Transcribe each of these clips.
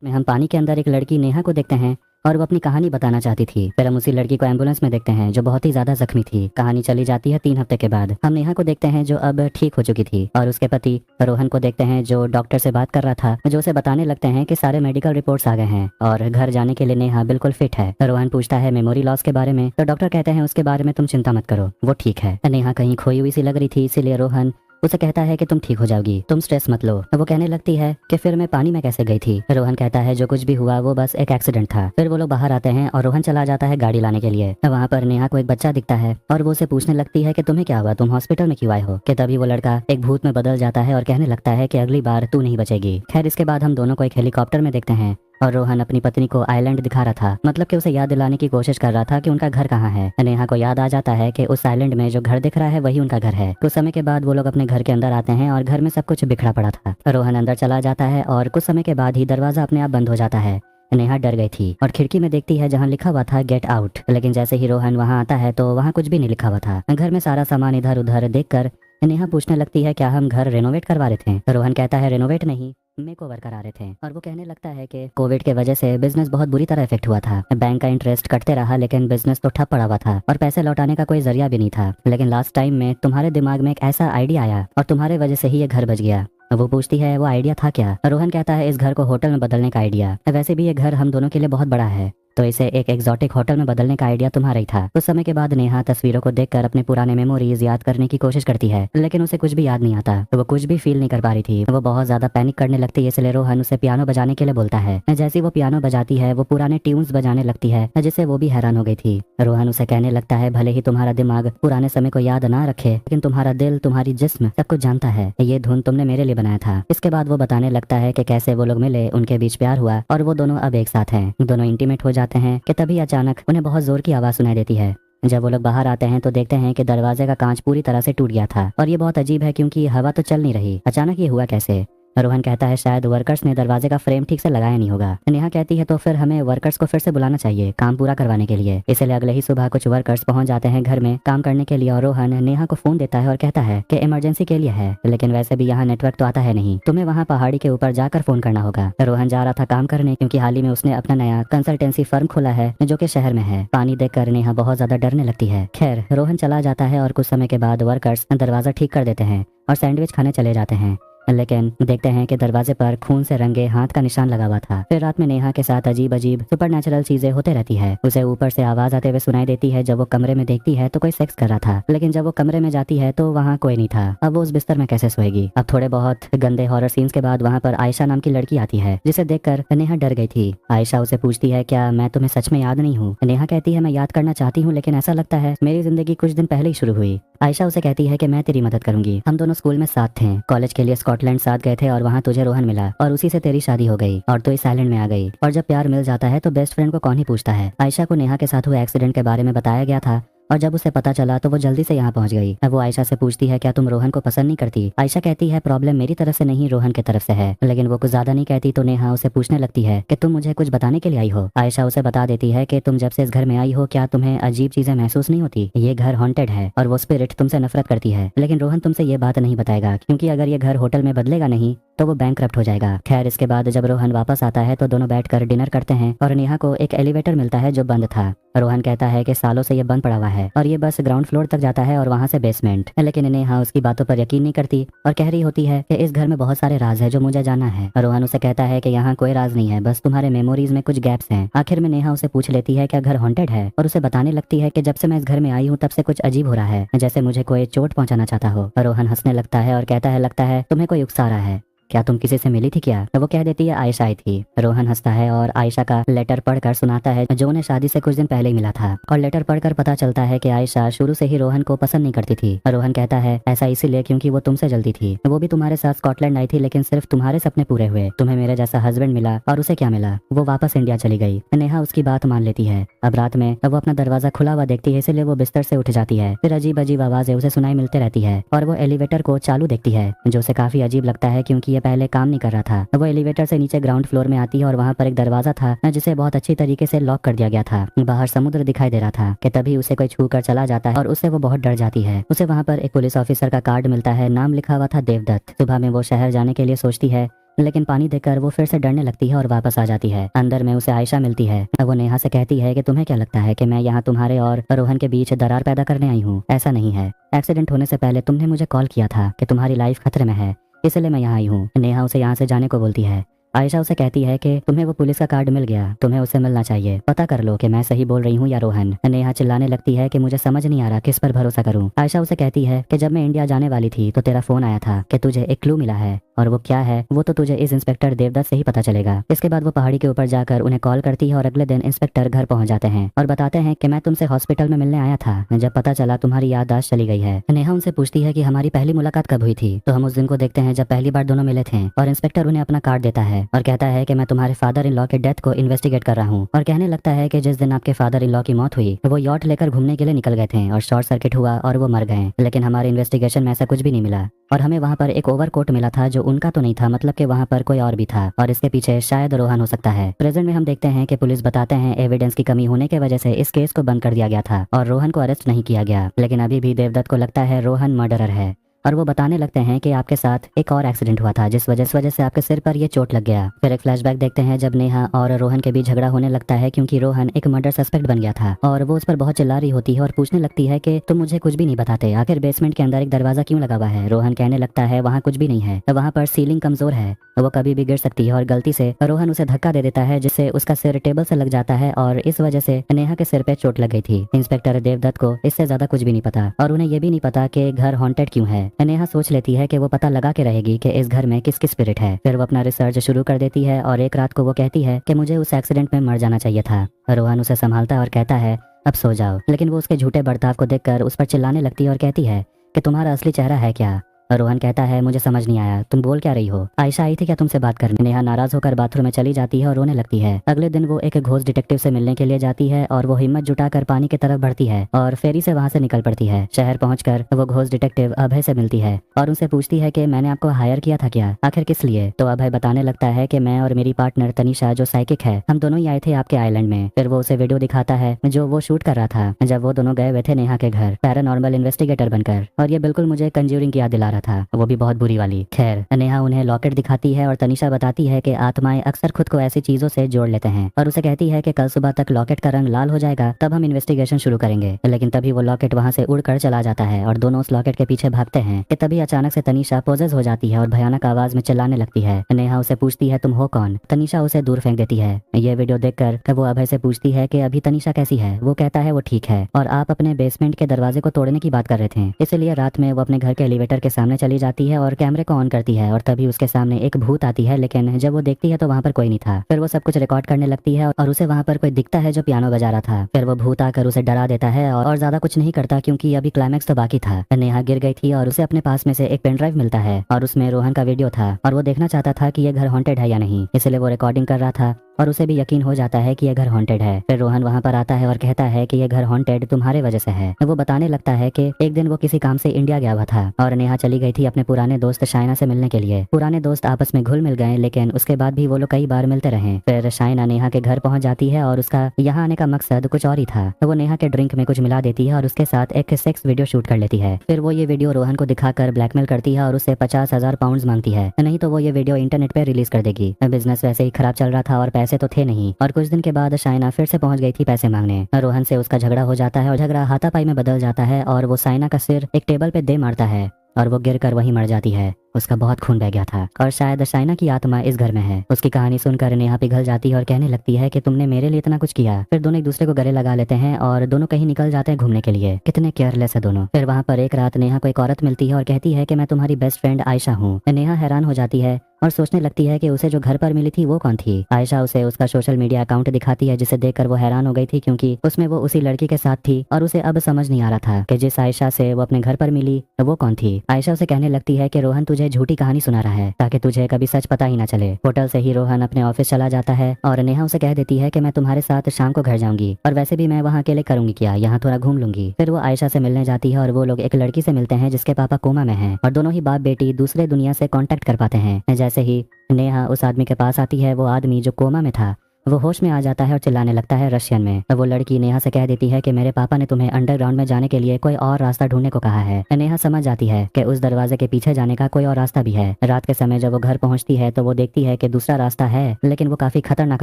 में हम पानी के अंदर एक लड़की नेहा को देखते हैं और वो अपनी कहानी बताना चाहती थी। फिर हम उसी लड़की को एम्बुलेंस में देखते हैं जो बहुत ही ज्यादा जख्मी थी। कहानी चली जाती है 3 हफ्ते के बाद। हम नेहा को देखते हैं जो अब ठीक हो चुकी थी और उसके पति रोहन को देखते हैं जो डॉक्टर से बात कर रहा था, जो उसे बताने लगते हैं कि सारे मेडिकल रिपोर्ट्स आ गए हैं और घर जाने के लिए नेहा बिल्कुल फिट है। रोहन पूछता है मेमोरी लॉस के बारे में, तो डॉक्टर कहते हैं उसके बारे में तुम चिंता मत करो, वो ठीक है। नेहा कहीं खोई हुई सी लग रही थी, इसीलिए रोहन उसे कहता है कि तुम ठीक हो जाओगी, तुम स्ट्रेस मत लो। वो कहने लगती है कि फिर मैं पानी में कैसे गई थी। रोहन कहता है जो कुछ भी हुआ वो बस एक एक्सीडेंट था। फिर वो लोग बाहर आते हैं और रोहन चला जाता है गाड़ी लाने के लिए। वहाँ पर नेहा को एक बच्चा दिखता है और वो उसे पूछने लगती है कि तुम्हें क्या हुआ, तुम हॉस्पिटल में क्यों आए हो। कि तभी वो लड़का एक भूत में बदल जाता है और कहने लगता है कि अगली बार तू नहीं बचेगी। खैर इसके बाद हम दोनों को एक हेलीकॉप्टर में देखते हैं और रोहन अपनी पत्नी को आइलैंड दिखा रहा था, मतलब कि उसे याद दिलाने की कोशिश कर रहा था कि उनका घर कहाँ है। नेहा को याद आ जाता है कि उस आइलैंड में जो घर दिख रहा है वही उनका घर है। कुछ समय के बाद वो लोग अपने घर के अंदर आते हैं और घर में सब कुछ बिखरा पड़ा था। रोहन अंदर चला जाता है और कुछ समय के बाद ही दरवाजा अपने आप बंद हो जाता है। नेहा डर गई थी और खिड़की में देखती है जहाँ लिखा हुआ था गेट आउट, लेकिन जैसे ही रोहन वहाँ आता है तो वहाँ कुछ भी नहीं लिखा हुआ था। घर में सारा सामान इधर उधर देखकर नेहा पूछने लगती है क्या हम घर रेनोवेट करवा रहे थे। रोहन कहता है रेनोवेट नहीं, मेकओवर करा रहे थे। और वो कहने लगता है कि कोविड के वजह से बिजनेस बहुत बुरी तरह इफेक्ट हुआ था। बैंक का इंटरेस्ट कटते रहा लेकिन बिजनेस तो ठप पड़ा हुआ था और पैसे लौटाने का कोई जरिया भी नहीं था। लेकिन लास्ट टाइम में तुम्हारे दिमाग में एक ऐसा आइडिया आया और तुम्हारे वजह से ही ये घर बच गया। वो पूछती है वो आइडिया था क्या। रोहन कहता है इस घर को होटल में बदलने का आइडिया। वैसे भी ये घर हम दोनों के लिए बहुत बड़ा है तो इसे एक एग्जॉटिक होटल में बदलने का आइडिया तुम्हारा ही था। कुछ समय के बाद नेहा तस्वीरों को देखकर अपने पुराने मेमोरीज याद करने की कोशिश करती है लेकिन उसे कुछ भी याद नहीं आता। वो कुछ भी फील नहीं कर पा रही थी। वो बहुत ज्यादा पैनिक करने लगती है, इसलिए रोहन उसे पियानो बजाने के लिए बोलता है। जैसे वो पियानो बजाती है वो पुराने ट्यून्स बजाने लगती है जिससे वो भी हैरान हो गई थी। रोहन उसे कहने लगता है भले ही तुम्हारा दिमाग पुराने समय को याद ना रखे लेकिन तुम्हारा दिल तुम्हारी जिस्म सब कुछ जानता है, ये धुन तुमने मेरे लिए बनाया था। इसके बाद वो बताने लगता है कि कैसे वो लोग मिले, उनके बीच प्यार हुआ और वो दोनों अब एक साथ हैं। दोनों इंटीमेट हो जाते हैं कि तभी अचानक उन्हें बहुत जोर की आवाज सुनाई देती है। जब वो लोग बाहर आते हैं तो देखते हैं कि दरवाजे का कांच पूरी तरह से टूट गया था और ये बहुत अजीब है क्योंकि हवा तो चल नहीं रही। अचानक ये हुआ कैसे। रोहन कहता है शायद वर्कर्स ने दरवाजे का फ्रेम ठीक से लगाया नहीं होगा। नेहा कहती है तो फिर हमें वर्कर्स को फिर से बुलाना चाहिए काम पूरा करवाने के लिए। इसलिए अगले ही सुबह कुछ वर्कर्स पहुंच जाते हैं घर में काम करने के लिए और रोहन नेहा को फोन देता है और कहता है कि इमरजेंसी के लिए है लेकिन वैसे भी यहाँ नेटवर्क तो आता है नहीं, तुम्हें वहाँ पहाड़ी के ऊपर जाकर फोन करना होगा। रोहन जा रहा था काम करने क्योंकि हाल ही में उसने अपना नया कंसल्टेंसी फर्म खोला है जो कि शहर में है। पानी देखकर नेहा बहुत ज्यादा डरने लगती है। खैर रोहन चला जाता है और कुछ समय के बाद वर्कर्स दरवाजा ठीक कर देते हैं और सैंडविच खाने चले जाते हैं लेकिन देखते हैं कि दरवाजे पर खून से रंगे हाथ का निशान लगा हुआ था। फिर रात में नेहा के साथ अजीब अजीब सुपरनैचुरल चीजें होते रहती है। उसे ऊपर से आवाज आते हुए सुनाई देती है। जब वो कमरे में देखती है तो कोई सेक्स कर रहा था लेकिन जब वो कमरे में जाती है तो वहाँ कोई नहीं था। अब वो उस बिस्तर में कैसे सोएगी। अब थोड़े बहुत गंदे हॉरर सीन्स के बाद वहाँ पर आयशा नाम की लड़की आती है जिसे देखकर नेहा डर गई थी। आयशा उसे पूछती है क्या मैं तुम्हें सच में याद नहीं हूँ। नेहा कहती है मैं याद करना चाहती हूँ लेकिन ऐसा लगता है मेरी जिंदगी कुछ दिन पहले ही शुरू हुई। आयशा उसे कहती है कि मैं तेरी मदद करूंगी, हम दोनों स्कूल में साथ थे, कॉलेज के लिए स्कॉटलैंड साथ गए थे और वहाँ तुझे रोहन मिला और उसी से तेरी शादी हो गई और तू इस आइलैंड में आ गई। और जब प्यार मिल जाता है तो बेस्ट फ्रेंड को कौन ही पूछता है। आयशा को नेहा के साथ हुए एक्सीडेंट के बारे में बताया गया था और जब उसे पता चला तो वो जल्दी से यहाँ पहुँच गई। अब वो आयशा से पूछती है क्या तुम रोहन को पसंद नहीं करती। आयशा कहती है प्रॉब्लम मेरी तरफ से नहीं रोहन की तरफ से है, लेकिन वो कुछ ज्यादा नहीं कहती तो नेहा उसे पूछने लगती है कि तुम मुझे कुछ बताने के लिए आई हो। आयशा उसे बता देती है कि तुम जब से इस घर में आई हो क्या तुम्हें अजीब चीजें महसूस नहीं होती। ये घर हॉन्टेड है और वो स्पिरिट तुमसे नफरत करती है, लेकिन रोहन तुमसे ये बात नहीं बताएगा क्योंकि अगर ये घर होटल में बदलेगा नहीं तो वो बैंकरप्ट हो जाएगा। खैर इसके बाद जब रोहन वापस आता है तो दोनों बैठकर डिनर करते हैं और नेहा को एक एलिवेटर मिलता है जो बंद था। रोहन कहता है कि सालों से ये बंद पड़ा हुआ है और ये बस ग्राउंड फ्लोर तक जाता है और वहाँ से बेसमेंट, लेकिन नेहा उसकी बातों पर यकीन नहीं करती और कह रही होती है कि इस घर में बहुत सारे राज है जो मुझे जानना है। रोहन उसे कहता है कि यहाँ कोई राज नहीं है, बस तुम्हारे मेमोरीज में कुछ गैप्स हैं। आखिर में नेहा उसे पूछ लेती है क्या घर हॉन्टेड है और उसे बताने लगती है कि जब से मैं इस घर में आई हूँ तब से कुछ अजीब हो रहा है, जैसे मुझे कोई चोट पहुंचाना चाहता हो। रोहन हंसने लगता है और कहता है लगता है तुम्हें कोई उकसा रहा है, क्या तुम किसी से मिली थी क्या। तो वो कह देती है आयशा आई थी। रोहन हंसता है और आयशा का लेटर पढ़कर सुनाता है जो उन्हें शादी से कुछ दिन पहले ही मिला था और लेटर पढ़कर पता चलता है कि आयशा शुरू से ही रोहन को पसंद नहीं करती थी। रोहन कहता है ऐसा इसीलिए क्योंकि वो तुमसे जलती थी, वो भी तुम्हारे साथ स्कॉटलैंड आई थी लेकिन सिर्फ तुम्हारे सपने पूरे हुए, तुम्हें मेरे जैसा हस्बैंड मिला और उसे क्या मिला, वो वापस इंडिया चली गई। नेहा उसकी बात मान लेती है। अब रात में वो अपना दरवाजा खुला हुआ देखती है इसलिए वो बिस्तर से उठ जाती है। फिर अजीब अजीब आवाजें उसे सुनाई मिलते रहती है और वो एलिवेटर को चालू देखती है जो उसे काफी अजीब लगता है क्योंकि ये पहले काम नहीं कर रहा था। वो एलिवेटर से नीचे ग्राउंड फ्लोर में आती है और वहाँ पर एक दरवाजा था जिसे बहुत अच्छी तरीके से लॉक कर दिया गया था। बाहर समुद्र दिखाई दे रहा था कि तभी उसे कोई छू कर चला जाता है और उससे वो बहुत डर जाती है। उसे वहाँ पर एक पुलिस ऑफिसर का कार्ड मिलता है, नाम लिखा हुआ था देवदत्त। सुबह में वो शहर जाने के लिए सोचती है लेकिन पानी देखकर वो फिर से डरने लगती है और वापस आ जाती है। अंदर में उसे आयशा मिलती है। वो नेहा से कहती है कि तुम्हें क्या लगता है कि मैं यहाँ तुम्हारे और रोहन के बीच दरार पैदा करने आई हूँ? ऐसा नहीं है। एक्सीडेंट होने से पहले तुमने मुझे कॉल किया था कि तुम्हारी लाइफ खतरे में है, इसलिए मैं यहाँ आई हूँ। नेहा उसे यहाँ से जाने को बोलती है। आयशा उसे कहती है कि तुम्हें वो पुलिस का कार्ड मिल गया, तुम्हें उससे मिलना चाहिए, पता कर लो कि मैं सही बोल रही हूँ या रोहन। नेहा चिल्लाने लगती है कि मुझे समझ नहीं आ रहा किस पर भरोसा करूँ। आयशा उसे कहती है कि जब मैं इंडिया जाने वाली थी तो तेरा फोन आया था कि तुझे एक क्लू मिला है, और वो क्या है वो तो तुझे इस इंस्पेक्टर देवदत्त से ही पता चलेगा। इसके बाद वो पहाड़ी के ऊपर जाकर उन्हें कॉल करती है और अगले दिन इंस्पेक्टर घर पहुंच जाते हैं और बताते हैं कि मैं तुमसे हॉस्पिटल में मिलने आया था, जब पता चला तुम्हारी याददाश्त चली गई है। नेहा उनसे पूछती है कि हमारी पहली मुलाकात कब हुई थी, तो हम उस दिन को देखते हैं जब पहली बार दोनों मिले थे, और इंस्पेक्टर उन्हें अपना कार्ड देता है और कहता है कि मैं तुम्हारे फादर इन लॉ के डेथ को इन्वेस्टिगेट कर रहा हूँ, और कहने लगता है कि जिस दिन आपके फादर इन लॉ की मौत हुई वो यॉट लेकर घूमने के लिए निकल गए थे और शॉर्ट सर्किट हुआ और वो मर गए, लेकिन हमारे इन्वेस्टिगेशन में ऐसा कुछ भी नहीं मिला, और हमें वहाँ पर एक ओवरकोट मिला था जो उनका तो नहीं था, मतलब कि वहाँ पर कोई और भी था, और इसके पीछे शायद रोहन हो सकता है। प्रेजेंट में हम देखते हैं कि पुलिस बताते हैं एविडेंस की कमी होने की वजह से इस केस को बंद कर दिया गया था और रोहन को अरेस्ट नहीं किया गया, लेकिन अभी भी देवदत्त को लगता है रोहन मर्डरर है। और वो बताने लगते हैं कि आपके साथ एक और एक्सीडेंट हुआ था जिस वजह से आपके सिर पर ये चोट लग गया। फिर एक फ्लैशबैक देखते हैं जब नेहा और रोहन के बीच झगड़ा होने लगता है क्योंकि रोहन एक मर्डर सस्पेक्ट बन गया था और वो उस पर बहुत चिल्ला रही होती है और पूछने लगती है कि तुम मुझे कुछ भी नहीं बताते, आखिर बेसमेंट के अंदर एक दरवाजा क्यों लगा हुआ है। रोहन कहने लगता है वहाँ कुछ भी नहीं है, वहाँ पर सीलिंग कमजोर है, वो कभी भी गिर सकती है, और गलती से रोहन उसे धक्का दे देता है जिससे उसका सिर टेबल से लग जाता है और इस वजह से नेहा के सिर पे चोट लग गई थी। इंस्पेक्टर देवदत्त को इससे ज्यादा कुछ भी नहीं पता और उन्हें ये भी नहीं पता कि घर हॉन्टेड क्यों है। नेहा सोच लेती है कि वो पता लगा के रहेगी कि इस घर में किसकी स्पिरिट है। फिर वो अपना रिसर्च शुरू कर देती है और एक रात को वो कहती है कि मुझे उस एक्सीडेंट में मर जाना चाहिए था। रोहन उसे संभालता है और कहता है अब सो जाओ, लेकिन वो उसके झूठे बर्ताव को देखकर उस पर चिल्लाने लगती है और कहती है कि तुम्हारा असली चेहरा है क्या। रोहन कहता है मुझे समझ नहीं आया, तुम बोल क्या रही हो, आयशा आई थी क्या तुमसे बात करने। नेहा नाराज होकर बाथरूम में चली जाती है और रोने लगती है। अगले दिन वो एक घोस्ट डिटेक्टिव से मिलने के लिए जाती है और वो हिम्मत जुटाकर पानी की तरफ बढ़ती है और फेरी से वहाँ से निकल पड़ती है। शहर पहुंचकर वो घोस्ट डिटेक्टिव अभय से मिलती है और उनसे पूछती है कि मैंने आपको हायर किया था क्या, आखिर किस लिए। तो अभय बताने लगता है कि मैं और मेरी पार्टनर तनिषा जो साइकिक है, हम दोनों ही आए थे आपके आइलैंड में। फिर वो उसे वीडियो दिखाता है जो वो शूट कर रहा था जब वो दोनों गए हुए थे नेहा के घर पैरानॉर्मल इन्वेस्टिगेटर बनकर, और ये बिल्कुल मुझे कंज्यूरिंग की याद दिला रहा था, वो भी बहुत बुरी वाली। खैर नेहा उन्हें लॉकेट दिखाती है और तनिषा बताती है कि आत्माएं अक्सर खुद को ऐसी चीजों से जोड़ लेते हैं और उसे कहती है कि कल सुबह तक लॉकेट का रंग लाल हो जाएगा तब हम इन्वेस्टिगेशन शुरू करेंगे। लेकिन तभी वो लॉकेट वहाँ से उड़कर चला जाता है और दोनों उस लॉकेट के पीछे भागते हैं कि तभी अचानक से तनिषा पोजेस हो जाती है और भयानक आवाज में चिल्लाने लगती है। नेहा उसे पूछती है तुम हो कौन। तनिषा उसे दूर फेंक देती है। ये वीडियो देखकर वो अभय से पूछती है कि अभी तनिषा कैसी है। वो कहता है वो ठीक है और आप अपने बेसमेंट के दरवाजे को तोड़ने की बात कर रहे थे, इसलिए रात में वो अपने घर के एलिवेटर के सामने चली जाती है और कैमरे को ऑन करती है और तभी उसके सामने एक भूत आती है, लेकिन जब वो देखती है तो वहाँ पर कोई नहीं था। फिर वो सब कुछ रिकॉर्ड करने लगती है और उसे वहाँ पर कोई दिखता है जो पियानो बजा रहा था। फिर वो भूत आकर उसे डरा देता है और ज्यादा कुछ नहीं करता क्योंकि अभी क्लाइमैक्स तो बाकी था। नेहा गिर गई थी और उसे अपने पास में से एक पेन ड्राइव मिलता है और उसमें रोहन का वीडियो था और वो देखना चाहता था कि ये घर हॉन्टेड है या नहीं, इसलिए वो रिकॉर्डिंग कर रहा था और उसे भी यकीन हो जाता है कि यह घर हॉन्टेड है। फिर रोहन वहाँ पर आता है और कहता है कि यह घर हॉन्टेड तुम्हारे वजह से है। वो बताने लगता है कि एक दिन वो किसी काम से इंडिया गया हुआ था और नेहा चली गई थी अपने पुराने दोस्त शाइना से मिलने के लिए। पुराने दोस्त आपस में घुल मिल गए, लेकिन उसके बाद भी वो लोग कई बार मिलते रहे। फिर शाइना नेहा के घर पहुंच जाती है और उसका यहाँ आने का मकसद कुछ और ही था। वो नेहा के ड्रिंक में कुछ मिला देती है और उसके साथ एक सेक्स वीडियो शूट कर लेती है। फिर वो ये वीडियो रोहन को दिखाकर ब्लैकमेल करती है और उससे 50,000 पाउंड मांगती है, नहीं तो वो ये वीडियो इंटरनेट पे रिलीज कर देगी। बिजनेस वैसे ही खराब चल रहा था और पैसे तो थे नहीं, और कुछ दिन के बाद शाइना फिर से पहुंच गई थी पैसे मांगने। रोहन से उसका झगड़ा हो जाता है और झगड़ा हाथापाई में बदल जाता है और वो शाइना का सिर एक टेबल पे दे मारता है और वो गिरकर वहीं मर जाती है। उसका बहुत खून बह गया था और शायद शाइना की आत्मा इस घर में है। उसकी कहानी सुनकर नेहा पिघल जाती है और कहने लगती है कि तुमने मेरे लिए इतना कुछ किया। फिर दोनों एक दूसरे को गले लगा लेते हैं और दोनों कहीं निकल जाते हैं घूमने के लिए। कितने केयरलेस है दोनों। फिर वहाँ पर एक रात नेहा को एक औरत मिलती है और कहती है कि मैं तुम्हारी बेस्ट फ्रेंड आयशा हूँ। नेहा हैरान हो जाती है और सोचने लगती है कि उसे जो घर पर मिली थी वो कौन थी। आयशा उसे उसका सोशल मीडिया अकाउंट दिखाती है जिसे देखकर वो हैरान हो गई थी क्योंकि उसमें वो उसी लड़की के साथ थी और उसे अब समझ नहीं आ रहा था कि जिस आयशा से वो अपने घर पर मिली वो कौन थी। आयशा उसे कहने लगती है कि रोहन तुझे झूठी कहानी सुना रहा है ताकि तुझे कभी सच पता ही ना चले। होटल से ही रोहन अपने ऑफिस चला जाता है और नेहा उसे कह देती है कि मैं तुम्हारे साथ शाम को घर जाऊंगी और वैसे भी मैं वहाँ अकेले करूंगी क्या, यहाँ थोड़ा घूम लूंगी। फिर वो आयशा से मिलने जाती है और वो लोग एक लड़की से मिलते हैं जिसके पापा कोमा में हैं और दोनों ही बाप बेटी दूसरे दुनिया से कांटेक्ट कर पाते हैं। जैसे ही नेहा उस आदमी के पास आती है, वो आदमी जो कोमा में था वो होश में आ जाता है और चिल्लाने लगता है रशियन में। वो लड़की नेहा से कह देती है कि मेरे पापा ने तुम्हें अंडरग्राउंड में जाने के लिए कोई और रास्ता ढूंढने को कहा है। नेहा समझ जाती है कि उस दरवाजे के पीछे जाने का कोई और रास्ता भी है। रात के समय जब वो घर पहुंचती है तो वो देखती है कि दूसरा रास्ता है, लेकिन वो काफी खतरनाक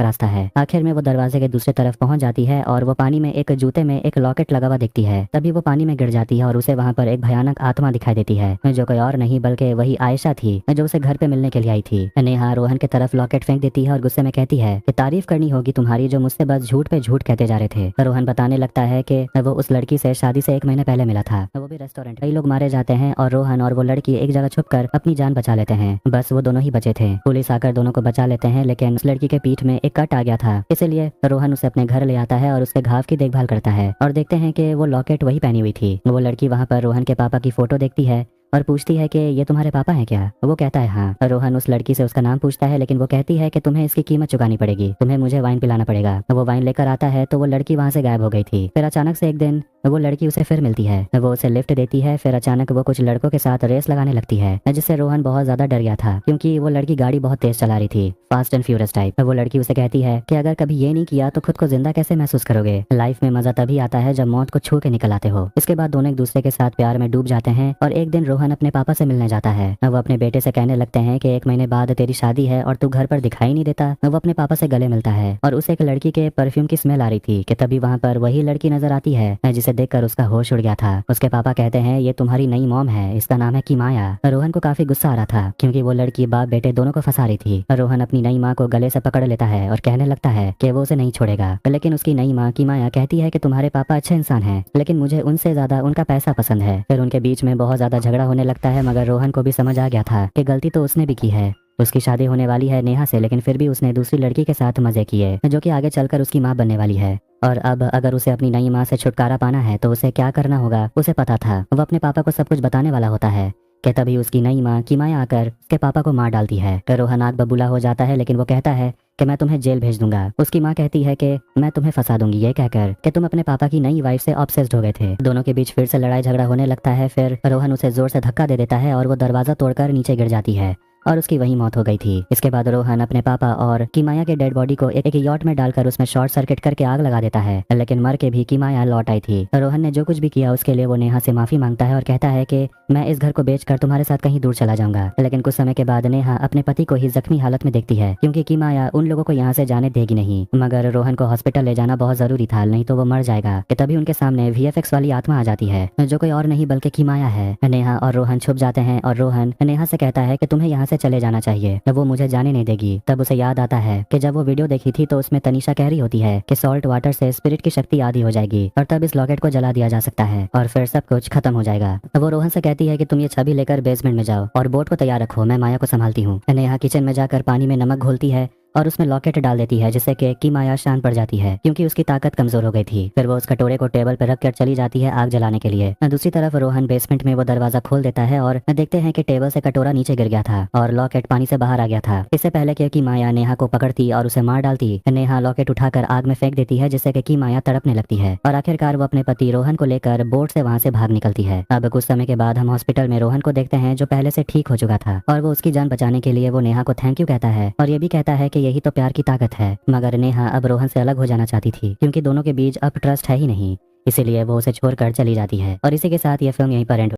रास्ता है। आखिर में वो दरवाजे के दूसरी तरफ पहुंच जाती है और वो पानी में एक जूते में एक लॉकेट लगा हुआ दिखती है। तभी वो पानी में गिर जाती है और उसे वहाँ पर एक भयानक आत्मा दिखाई देती है, जो कोई और नहीं बल्कि वही आयशा थी, जो उसे घर पे मिलने के लिए आई थी। नेहा रोहन की तरफ लॉकेट फेंक देती है और गुस्से में कहती है कि तारीफ करनी होगी तुम्हारी, जो मुझसे बस झूठ पे झूठ कहते जा रहे थे। रोहन बताने लगता है कि वो उस लड़की से शादी से 1 महीने पहले मिला था, वो भी रेस्टोरेंट। कई लोग मारे जाते हैं और रोहन और वो लड़की एक जगह छुपकर अपनी जान बचा लेते हैं। बस वो दोनों ही बचे थे। पुलिस आकर दोनों को बचा लेते हैं, लेकिन उस लड़की के पीठ में एक कट आ गया था, इसलिए रोहन उसे अपने घर ले आता है और उसके घाव की देखभाल करता है। और देखते हैं कि वो लॉकेट वही पहनी हुई थी। वो लड़की वहाँ पर रोहन के पापा की फोटो देखती है और पूछती है कि ये तुम्हारे पापा हैं क्या? वो कहता है हाँ। रोहन उस लड़की से उसका नाम पूछता है, लेकिन वो कहती है कि तुम्हें इसकी कीमत चुकानी पड़ेगी, तुम्हें मुझे वाइन पिलाना पड़ेगा। वो वाइन लेकर आता है तो वो लड़की वहाँ से गायब हो गई थी। फिर अचानक से एक दिन वो लड़की उसे फिर मिलती है। वो उसे लिफ्ट देती है। फिर अचानक वो कुछ लड़कों के साथ रेस लगाने लगती है, जिससे रोहन बहुत ज्यादा डर गया था, क्योंकि वो लड़की गाड़ी बहुत तेज चला रही थी, फास्ट एंड फ्यूरियस टाइप। वो लड़की उसे कहती है कि अगर कभी ये नहीं किया तो खुद को जिंदा कैसे महसूस करोगे? लाइफ में मजा तभी आता है जब मौत को छू के निकल आते हो। इसके बाद दोनों एक दूसरे के साथ प्यार में डूब जाते हैं और एक दिन रोहन अपने पापा से मिलने जाता है। वो अपने बेटे से कहने लगते हैं कि 1 महीने बाद तेरी शादी है और तू घर पर दिखाई नहीं देता। वो अपने पापा से गले मिलता है और उसे एक लड़की के परफ्यूम की स्मेल आ रही थी कि तभी वहाँ पर वही लड़की नजर आती है, जिसे देखकर उसका होश उड़ गया था। उसके पापा कहते हैं ये तुम्हारी नई मॉम है, इसका नाम है किमाया। रोहन को काफी गुस्सा आ रहा था, क्योंकि वो लड़की बाप बेटे दोनों को फंसा रही थी। रोहन अपनी नई माँ को गले से पकड़ लेता है और कहने लगता है कि वो उसे नहीं छोड़ेगा, लेकिन उसकी नई माँ किमाया कहती है कि तुम्हारे पापा अच्छे इंसान हैं, लेकिन मुझे उनसे ज्यादा उनका पैसा पसंद है। फिर उनके बीच में बहुत ज्यादा झगड़ा होने लगता है, मगर रोहन को भी समझ आ गया था कि गलती तो उसने भी की है। उसकी शादी होने वाली है नेहा से, लेकिन फिर भी उसने दूसरी लड़की के साथ मजे किए, जो कि आगे चलकर उसकी माँ बनने वाली है। और अब अगर उसे अपनी नई माँ से छुटकारा पाना है तो उसे क्या करना होगा उसे पता था। वो अपने पापा को सब कुछ बताने वाला होता है कि तभी उसकी नई माँ किमाया आकर उसके पापा को मार डालती है। रोहन आग बबूला हो जाता है, लेकिन वो कहता है कि मैं तुम्हें जेल भेज दूंगा। उसकी माँ कहती है कि मैं तुम्हें फंसा दूंगी, ये कहकर कि तुम अपने पापा की नई वाइफ से ऑब्सेस्ड हो गए थे। दोनों के बीच फिर से लड़ाई झगड़ा होने लगता है। फिर रोहन उसे जोर से धक्का दे देता है और वो दरवाजा तोड़कर नीचे गिर जाती है और उसकी वही मौत हो गई थी। इसके बाद रोहन अपने पापा और किमाया के डेड बॉडी को एक यॉट में डालकर उसमें शॉर्ट सर्किट करके आग लगा देता है, लेकिन मर के भी किमाया लौट आई थी। रोहन ने जो कुछ भी किया उसके लिए वो नेहा से माफी मांगता है और कहता है कि मैं इस घर को बेचकर तुम्हारे साथ कहीं दूर चला जाऊंगा। लेकिन कुछ समय के बाद नेहा अपने पति को ही जख्मी हालत में देखती है, क्योंकि किमाया उन लोगों को यहाँ से जाने देगी नहीं। मगर रोहन को हॉस्पिटल ले जाना बहुत जरूरी था, नहीं तो वो मर जाएगा। कि तभी उनके सामने VFX वाली आत्मा आ जाती है, जो कोई और नहीं बल्कि किमाया है। नेहा और रोहन छुप जाते हैं और रोहन नेहा से कहता है कि तुम्हें यहाँ से चले जाना चाहिए, वो मुझे जाने नहीं देगी। तब उसे याद आता है कि जब वो वीडियो देखी थी तो उसमें तनीषा कह रही होती है कि सॉल्ट वाटर से स्पिरिट की शक्ति आधी हो जाएगी और तब इस लॉकेट को जला दिया जा सकता है और फिर सब कुछ खत्म हो जाएगा। वो रोहन से कहती है कि तुम ये छवि लेकर बेसमेंट में जाओ और बोट को तैयार रखो, मैं माया को संभालती हूँ। नेहा किचन में जाकर पानी में नमक घोलती है और उसमें लॉकेट डाल देती है, जिससे कि किमाया शांत पड़ जाती है, क्योंकि उसकी ताकत कमजोर हो गई थी। फिर वो उस कटोरे को टेबल पर रखकर चली जाती है आग जलाने के लिए। दूसरी तरफ रोहन बेसमेंट में वो दरवाजा खोल देता है और देखते हैं कि टेबल से कटोरा नीचे गिर गया था और लॉकेट पानी से बाहर आ गया था। इससे पहले कि किमाया नेहा को पकड़ती और उसे मार डालती, नेहा लॉकेट उठाकर आग में फेंक देती है, जिससे कि किमाया तड़पने लगती है और आखिरकार वो अपने पति रोहन को लेकर बोट से वहाँ से भाग निकलती है। अब कुछ समय के बाद हम हॉस्पिटल में रोहन को देखते हैं, जो पहले से ठीक हो चुका था और वो उसकी जान बचाने के लिए वो नेहा को थैंक यू कहता है और ये भी कहता है कि यही तो प्यार की ताकत है। मगर नेहा अब रोहन से अलग हो जाना चाहती थी, क्योंकि दोनों के बीच अब ट्रस्ट है ही नहीं, इसीलिए वो उसे छोड़कर चली जाती है। और इसी के साथ ये फिल्म यहीं पर एंड